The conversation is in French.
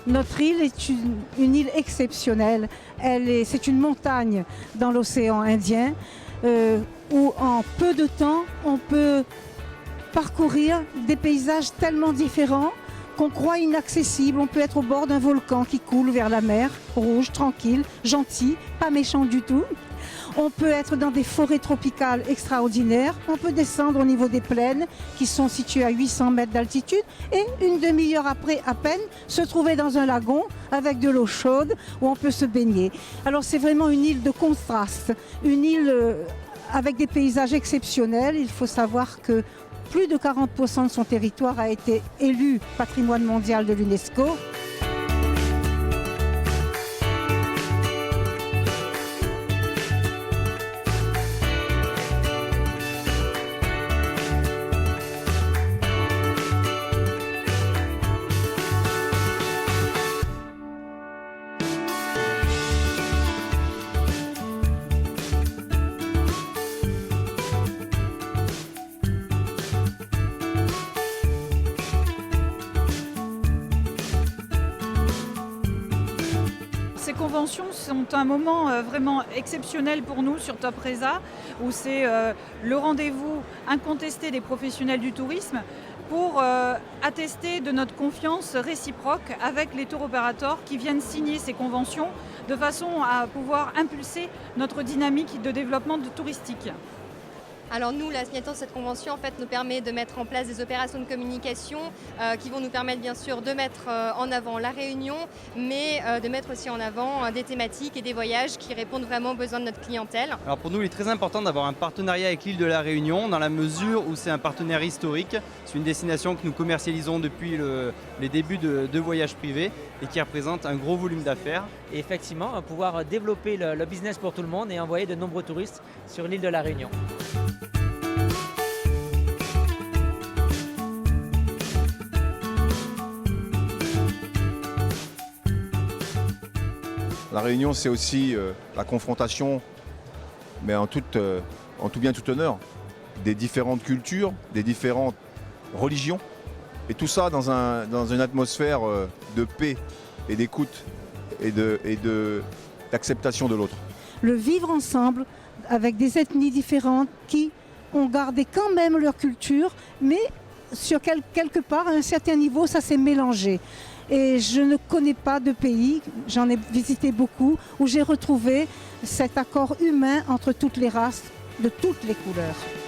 Notre île est une île exceptionnelle. C'est une montagne dans l'océan Indien où en peu de temps, on peut parcourir des paysages tellement différents qu'on croit inaccessibles. On peut être au bord d'un volcan qui coule vers la mer Rouge, tranquille, gentil, pas méchant du tout. On peut être dans des forêts tropicales extraordinaires. On peut descendre au niveau des plaines qui sont situées à 800 mètres d'altitude et une demi-heure après à peine se trouver dans un lagon avec de l'eau chaude où on peut se baigner. Alors c'est vraiment une île de contraste, une île avec des paysages exceptionnels. Il faut savoir que plus de 40% de son territoire a été élu patrimoine mondial de l'UNESCO. Ces conventions sont un moment vraiment exceptionnel pour nous sur Top Resa, où c'est le rendez-vous incontesté des professionnels du tourisme pour attester de notre confiance réciproque avec les tour opérateurs qui viennent signer ces conventions de façon à pouvoir impulser notre dynamique de développement touristique. Alors nous, la signature de cette convention en fait, nous permet de mettre en place des opérations de communication qui vont nous permettre bien sûr de mettre en avant la Réunion, mais de mettre aussi en avant des thématiques et des voyages qui répondent vraiment aux besoins de notre clientèle. Alors pour nous, il est très important d'avoir un partenariat avec l'île de la Réunion dans la mesure où c'est un partenaire historique. C'est une destination que nous commercialisons depuis les débuts de voyages privés et qui représente un gros volume d'affaires. Et effectivement, pouvoir développer le business pour tout le monde et envoyer de nombreux touristes sur l'île de la Réunion. La Réunion, c'est aussi la confrontation, mais en tout bien, tout honneur, des différentes cultures, des différentes religions. Et tout ça dans une atmosphère de paix et d'écoute et d'acceptation de l'autre. Le vivre ensemble avec des ethnies différentes qui ont gardé quand même leur culture, mais sur quelque part, à un certain niveau, ça s'est mélangé. Et je ne connais pas de pays, j'en ai visité beaucoup, où j'ai retrouvé cet accord humain entre toutes les races, de toutes les couleurs.